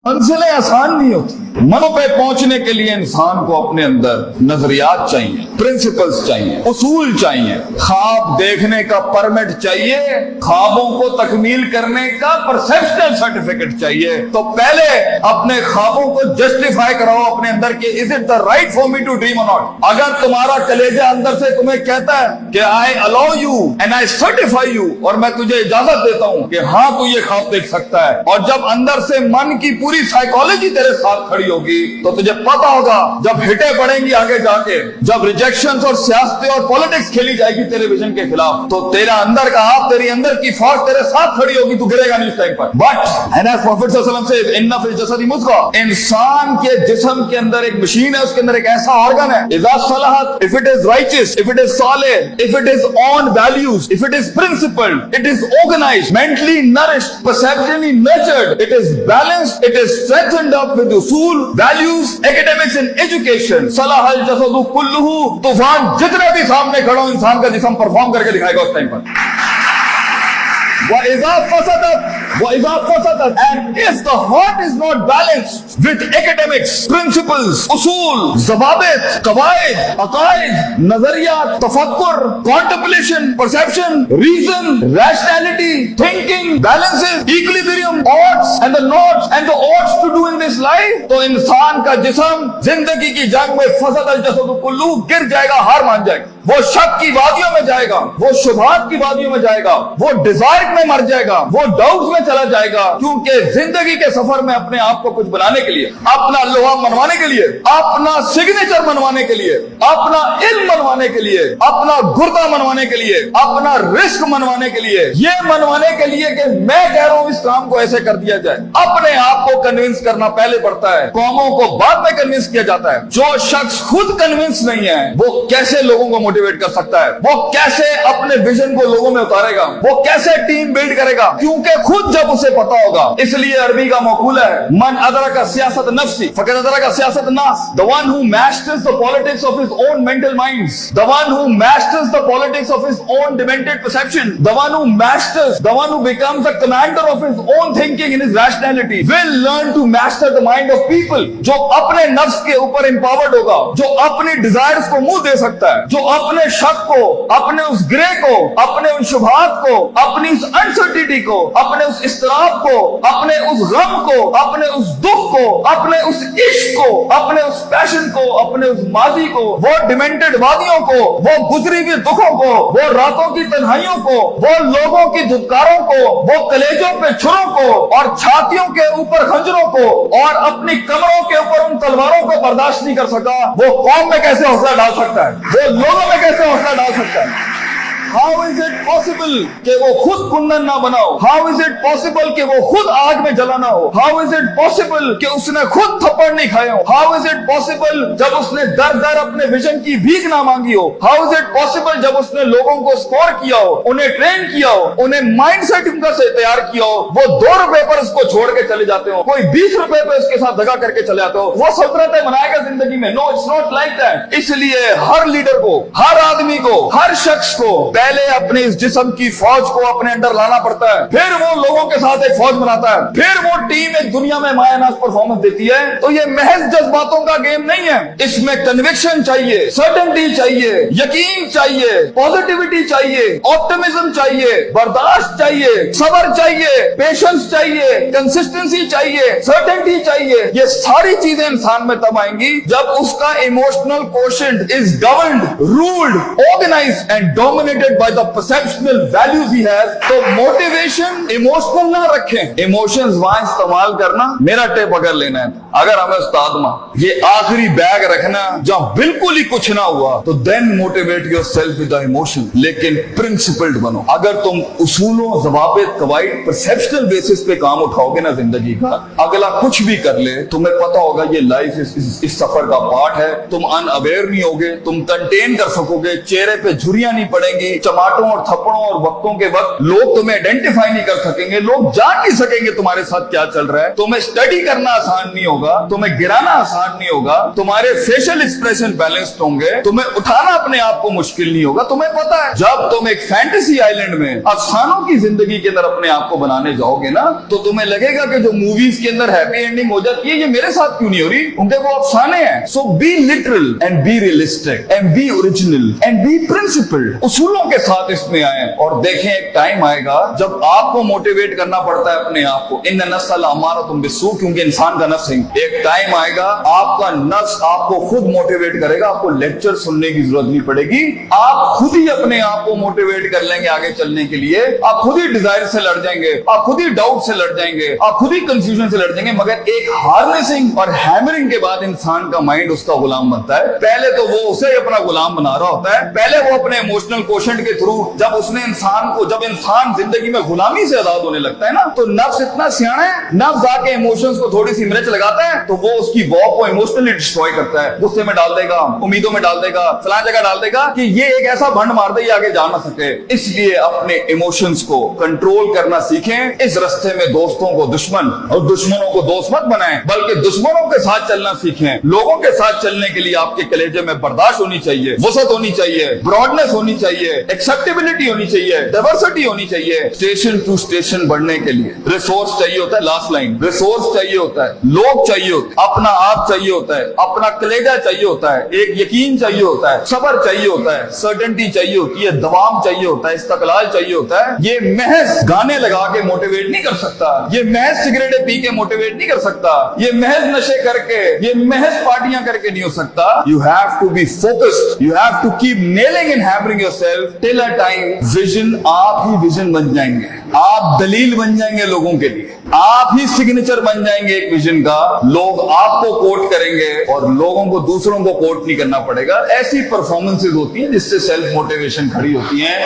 मंजिलें आसान नहीं होती। मनों पे पहुंचने के लिए इंसान को अपने अंदर नजरियात चाहिए, प्रिंसिपल्स चाहिए, उसूल चाहिए, ख्वाब देखने का परमिट चाहिए, ख्वाबों को तकमील करने का परसेप्शनल सर्टिफिकेट चाहिए। तो पहले अपने ख्वाबों को जस्टिफाई कराओ अपने अंदर कि is it the right for me to dream or not. अगर तुम्हारा कलेजा अंदर से तुम्हें कहता है कि I allow you and I certify you, और मैं तुझे इजाजत देता हूं कि हाँ तू ये ख्वाब देख सकता है, और जब अंदर से मन की पूरी साइकोलॉजी तेरे साथ खड़ी होगी तो तुझे पता होगा जब हिटे पड़ेंगी आगे जाके, जब रिजेक्शंस और सियासत और पॉलिटिक्स खेली जाएगी तेरे विजन के खिलाफ, तो तेरा अंदर का आप, तेरी अंदर की फौज तेरे साथ खड़ी होगी, तू गिरेगा नहीं उस टाइम पर। बट एंड एज प्रॉफिट सल्लल्लाहु अलैहि वसल्लम से इन्ना फिल जसदी मुद्गा, इंसान के जिस्म के अंदर एक मशीन है, उसके अंदर एक ऐसा ऑर्गन है, इज़ा सलहत, if it is righteous, if it is solid, if it is on values, if it is principled, it is organized, mentally nourished, perceptionally nurtured, it is balanced, it is strengthened up with उसूल, values, academics and education, सलाहल जसदु कुल्लुहु, तूफान जितने भी सामने खड़ा हो इंसान का जिस्म परफॉर्म करके दिखाएगा उस टाइम पर। وَإِذَا فَسَدَتْ, and if the heart is not balanced with academics, principles, usul, ज़वाबित, क़वाइद, अक़ाइद, नज़रियात, तफ़क्कुर, contemplation, perception, reason, rationality, thinking, balances, equilibrium, odds and the nots and the odds to do in this life, तो इंसान का जिस्म जिंदगी की जंग में फसद अल-जसदु कुल्लुहु गिर जाएगा, हार मान जाएगा, वो शक की वादियों में जाएगा, वो शुबहात की वादियों में जाएगा, वो डिजायर में मर जाएगा, वो डाउट्स में चला जाएगा, क्योंकि जिंदगी के सफर में अपने आप को कुछ बनाने के लिए, अपना लोहा मनवाने के लिए, अपना सिग्नेचर मनवाने के लिए, अपना इल्म मनवाने के लिए, अपना गुर्दा मनवाने के लिए, अपना रिस्क मनवाने के लिए, ये मनवाने के लिए कि मैं कह रहा हूं इस काम को ऐसे कर दिया जाए, अपने आप को कन्विंस करना पहले पड़ता है, कौमों को बाद में कन्विंस किया जाता है। जो शख्स खुद कन्विंस नहीं है वो कैसे लोगों को मोटिवेट कर सकता है, वो कैसे अपने विजन को लोगों में उतारेगा, वो कैसे टीम बिल्ड करेगा, क्योंकि खुद जब उसे पता होगा। इसलिए अरबी का मकूला है, मन अदरका सियासत नफ्सी फक़द अदरका सियासत नास, the one who masters the politics of his own mental minds, the one who masters the politics of his own demented perception, the one who masters, the one who becomes the commander of his own thinking in his rationality will learn to master the mind of people. जो अपने नफ्स के ऊपर empowered होगा, जो अपनी desires को मुंह दे सकता है, जो अपने शक को, अपने उस ग्रे को, अपने उन शुबहात को, अपनी उस अनसर्टिनिटी को, अपने उस इस्तराब को, अपने उस गम को, अपने उस दुख को, अपने उस इश्क को, अपने उस पैशन को, अपने उस माजी को, वो डिमेंटेड वादियों को, वो गुजरी हुई दुखों को, वो रातों की तन्हाइयों को, वो लोगों की धुतकारों को, वो कलेजों पे छुरों को और छातियों के ऊपर खंजरों को और अपनी कमरों के ऊपर उन तलवारों को बर्दाश्त नहीं कर सका, वो कौम में कैसे हौसला डाल सकता है, वो लोगों में कैसे हौसला डाल सकता है। How is it possible कि वो खुद कुंदन ना बनाओ? How is it possible कि वो खुद आग में जला ना हो? How is it possible कि उसने खुद थप्पड़ नहीं खाए हो? How is it possible जब उसने दर दर अपने विजन की भीख ना मांगी हो? How is it possible जब उसने लोगों को स्कोर किया हो, उन्हें ट्रेन किया हो, उन्हें माइंडसेट उनका से तैयार किया हो, वो 2 रुपए पर उसको छोड़ के चले जाते हो, कोई 20 रुपए पे उसके साथ दगा करके चले जाते हो, वो सल्तनत बनाएगा जिंदगी में? No, it's not like that. इसलिए हर लीडर को, हर आदमी को, हर शख्स को पहले अपने इस जिस्म की फौज को अपने अंदर लाना पड़ता है, फिर वो लोगों के साथ एक फौज बनाता है, फिर वो टीम एक दुनिया में मायानाज परफॉर्मेंस देती है। तो ये महज जज्बातों का गेम नहीं है, इसमें कन्विक्शन चाहिए, सर्टेनिटी चाहिए, यकीन चाहिए, पॉजिटिविटी चाहिए, ऑप्टिमिज्म चाहिए, बर्दाश्त चाहिए, सब्र चाहिए, पेशेंस चाहिए, कंसिस्टेंसी चाहिए, सर्टेनिटी चाहिए। ये सारी चीजें इंसान में तब आएंगी जब उसका emotional quotient is governed, ruled, organised and dominated by the perceptual values he has। तो मोटिवेशन इमोशनल ना रखें, इमोशंस वहां इस्तेमाल करना, मेरा टेप अगर लेना है, अगर हमें उस्ताद मां ये आखिरी बैग रखना जहां बिल्कुल ही कुछ ना हुआ, तो then motivate yourself with the emotion, लेकिन प्रिंसिपल्ड बनो। अगर तुम उसूलों, ज़वाबित, क़वाइद, परसेप्शनल बेसिस पे काम उठाओगे ना जिंदगी का, अगला कुछ भी कर ले, तुम्हें पता होगा ये लाइफ इस सफर का पार्ट है, तुम अनअवेयर नहीं होगे, तुम कंटेन कर सकोगे, चेहरे पे झुर्रियां नहीं पड़ेंगी, चमाटों और थप्पड़ों और वक्तों के वक्त लोग तुम्हें आइडेंटिफाई नहीं कर सकेंगे, लोग जान नहीं सकेंगे तुम्हारे साथ क्या चल रहा है। तुम्हें स्टडी करना आसान नहीं होगा, तुम्हें गिराना आसान नहीं होगा, तुम्हारे फेशियल एक्सप्रेशन बैलेंस्ड होंगे, तुम्हें उठाना अपने आप को मुश्किल नहीं होगा। तुम्हें पता है जब तुम एक फैंटेसी आइलैंड में अफसानों की जिंदगी के अंदर अपने आप को बनाने जाओगे ना, तो तुम्हें लगेगा कि जो मूवीज के अंदर हैप्पी एंडिंग हो जाती है, ये मेरे साथ क्यों नहीं हो रही, उनके वो अफसाने हैं। So be literal and be realistic and be original and be principled. उसूलों के साथ इसमें आए और देखें एक टाइम आएगा जब आपको मोटिवेट करना पड़ता है अपने आप को। इन नस्ल अमारा तुम बिस्सू, क्योंकि इंसान का नफ्स है। एक टाइम आएगा आपका नफ्स आपको खुद मोटिवेट करेगा, आपको लेक्चर सुनने की जरूरत नहीं पड़ेगी, आप खुद ही अपने आप को मोटिवेट कर लेंगे आगे चलने के लिए। आप खुद ही डिजायर से लड़ जाएंगे, आप खुद ही डाउट से लड़ जाएंगे, आप खुद ही कंफ्यूजन से लड़ जाएंगे। मगर एक हार्नेसिंग और हैमरिंग के बाद इंसान का माइंड उसका गुलाम बनता है। पहले तो वो उसे अपना गुलाम बना रहा होता है, पहले वो अपने इमोशनल कोशेंट के थ्रू जब उसने जब इंसान जिंदगी में गुलामी से आजाद होने लगता है ना, तो नफ्स इतना सियाना है, नफ्स आके इमोशंस को थोड़ी सी मिर्च लगाता है तो वो उसकी वॉक को इमोशनली डिस्ट्रॉय करता है, गुस्से में डाल देगा, उम्मीदों में डाल देगा, फलां जगह डाल देगा कि ये एक ऐसा भंड मार दे ये आगे जा ना सके। इसलिए अपने इमोशंस को कंट्रोल करना सीखें। इस रास्ते में दोस्तों को दुश्मन और दुश्मनों को दोस्त मत बनाएं, बल्कि दुश्मनों के साथ चलना सीखें। लोगों के साथ चलने के लिए आपके कलेजे में बर्दाश्त होनी चाहिए, वसत होनी चाहिए, ब्रॉडनेस होनी चाहिए, एक्सेप्टेबिलिटी होनी चाहिए, डाइवर्सिटी होनी चाहिए। स्टेशन टू स्टेशन बढ़ने के लिए रिसोर्स चाहिए होता है, लास्ट लाइन, रिसोर्स चाहिए होता है, लोग चाहिए होते हैं, अपना आप चाहिए होता है, अपना कलेजा चाहिए होता है, एक यकीन चाहिए होता है, सब्र चाहिए होता है, सर्टेनिटी चाहिए होती है, दवाम चाहिए होता है, इस्तकलाल चाहिए होता है। ये महज गाने लगा के मोटिवेट नहीं कर सकता, ये महज सिगरेटें पी के मोटिवेट नहीं कर सकता, ये महज नशे करके, ये महज पार्टियां करके नहीं हो सकता। You have to be focused, you have to keep nailing and hammering yourself till a time vision, आप ही विजन बन जाएंगे, आप दलील बन जाएंगे लोगों के लिए, आप ही सिग्नेचर बन जाएंगे एक विजन का। लोग आपको कोट करेंगे और लोगों को दूसरों को कोट नहीं करना पड़ेगा। ऐसी परफॉर्मेंसेज होती हैं जिससे सेल्फ मोटिवेशन खड़ी होती है।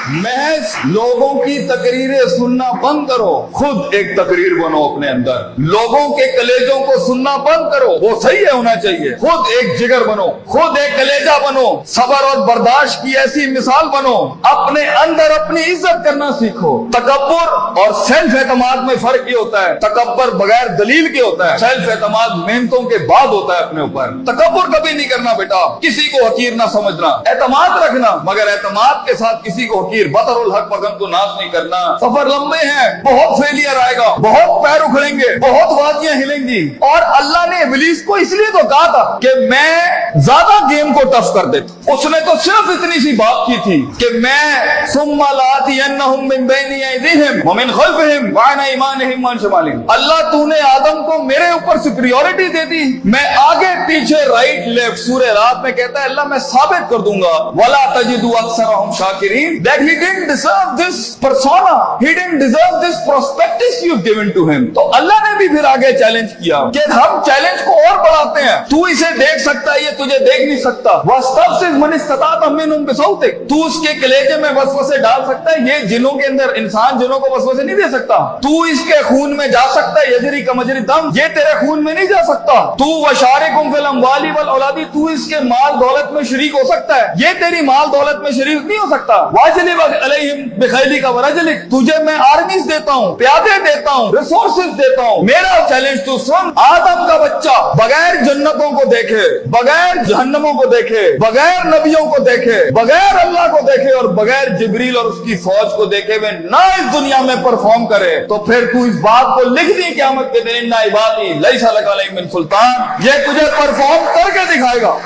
महज लोगों की तकरीरें सुनना बंद करो, खुद एक तकरीर बनो अपने अंदर। लोगों के कलेजों को सुनना बंद करो, वो सही है होना चाहिए, खुद एक जिगर बनो, खुद एक कलेजा बनो, सब्र और बर्दाश्त की ऐसी मिसाल बनो। अपने अंदर अपनी इज्जत करना सीखो। तकब्बुर और सेल्फ एतमाद में फर्क ये होता है, तकब्बुर बगैर दलील के होता है, सेल्फ एतमाद मेहनतों के बाद होता है अपने ऊपर। तकब्बुर कभी नहीं करना बेटा, किसी को हकीर ना समझना, एतमाद रखना, मगर एतमाद के साथ किसी को बतरुल हक पगम को नाश नहीं करना। सफर लंबे हैं, बहुत फेलियर आएगा, बहुत पैर उखड़ेंगे, बहुत वादियां हिलेंगी। और अल्लाह ने इब्लीस को इसलिए तो कहा था कि मैं ज्यादा गेम को टफ कर देता। उसने तो सिर्फ इतनी सी बात की थी कि मैं सुम्मा लातियन्नहुम मिन बैनि अयदीहिम व मिन खल्फिहिम व अन अयमानिहिम व अन शमालिहिम। अल्लाह तूने आदम को मेरे ऊपर सुपीरियॉरिटी दे दी, मैं आगे पीछे राइट लेफ्ट। सूरह रात में कहता है अल्लाह मैं साबित कर दूंगा, वला तजिदु अक्सरहुम शाकिरीन, that he didn't deserve this persona, he didn't deserve this prospectus you've given to him। तो अल्लाह ने भी फिर आगे चैलेंज किया कि हम चैलेंज को और बढ़ाते हैं, तू इसे देख सकता है, ये तुझे देख नहीं सकता। वस्तफ़िज़ मन इस्तताअ मिनहुम बिसौतिक, तू उसके कलेजे में वसवसे डाल सकता है, ये जिनों के अंदर, इंसान जिनों को वसवसे नहीं दे सकता। तू इसके खून में जा सकता है, यजरी का मजरी दम, ये तेरे खून में नहीं जा सकता। तू वशारिकुम फिल अम्वाली वल औलादी, तू इसके माल दौलत में शरीक हो सकता है, ये तेरी माल दौलत में शरीक नहीं हो सकता। वाजिली अलैहिम बिखैली का वरजलिक, तुझे मैं आर्मीज देता हूँ, प्यादे देता हूँ, रिसोर्सेज देता हूँ। मेरा चैलेंज तू सुन, आदम का बच्चा बगैर जन्नतों को देखे, बगैर जहन्नमों को देखे, बगैर नबियों को देखे, बगैर अल्लाह को देखे और बगैर जिब्रील और उसकी फौज को देखे हुए ना इस दुनिया में परफॉर्म करे, तो फिर तू इस बात को लिख दी क़यामत के दिन, इन्ना इबादी लैसा लका अलैहिम मिन सुल्तान, ये तुझे परफॉर्म करके दिखाएगा।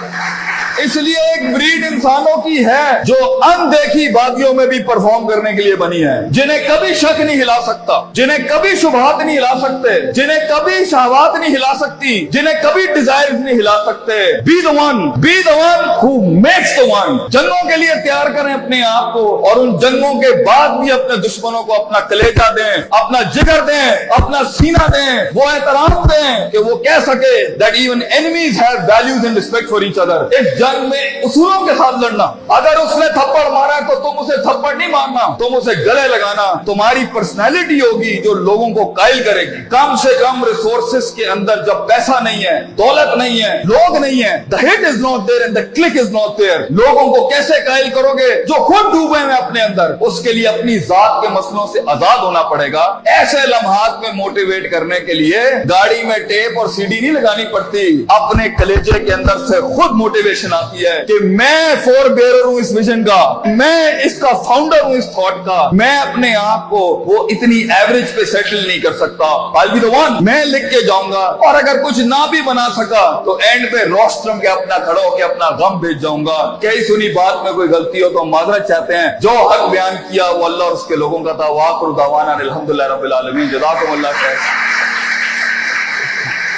इसलिए एक ब्रीड इंसानों की है जो अनदेखी वादियों में भी परफॉर्म करने के लिए बनी है, जिन्हें कभी शक नहीं हिला सकता, जिन्हें कभी शुबहात नहीं हिला सकते, जिन्हें कभी शहवात नहीं हिला सकती, जिन्हें कभी डिजायर नहीं हिला सकते। Be the one who makes the one. जंगों के लिए तैयार करें अपने आप को, और उन जंगों के बाद भी अपने दुश्मनों को अपना कलेजा दें, अपना जिगर दें, अपना सीना दें, वो एहतराम दें कि वो कह सके that even enemies have values and respect for each other. इस जंग में उसूलों के साथ लड़ना। अगर उसने थप्पड़ मारा तो तुम उसे थप्पड़ नहीं मारना, तुम उसे गले लगाना। तुम्हारी पर्सनैलिटी होगी जो लोगों को कायल करेगी। कम से कम रिसोर्सेस के अंदर जब पैसा नहीं है, दौलत नहीं है, लोग नहीं है, the hit is not there and the click is not there, लोगों को कैसे कायल करोगे जो खुद डूबे हैं अपने अंदर? उसके लिए अपनी जात के मसलों से आजाद होना पड़ेगा। ऐसे लम्हात में मोटिवेट करने के लिए गाड़ी में टेप और सीडी नहीं लगानी पड़ती, अपने कलेजे के अंदर से खुद मोटिवेशन आती है कि मैं फोर बेरर हूं इस विजन का, मैं इसका फाउंडर हूं इस थॉट का, मैं अपने आप को वो इतनी एवरेज पे सेटल नहीं कर सकता, I'll be the one, मैं लिख के जाऊंगा। और अगर कुछ ना भी बना सका तो एंड पे रोस्ट्रम के अपना खड़ा होकर अपना गम भेज जाऊंगा। कई सुनी बात में कोई गलती हो तो माजरत चाहते हैं, जो हक बयान किया वो अल्लाह और उसके लोगों का था। वाक़िर दावाना अल्हम्दुलिल्लाह रब्बिल आलमीन, जज़ाकुमुल्लाह खैर।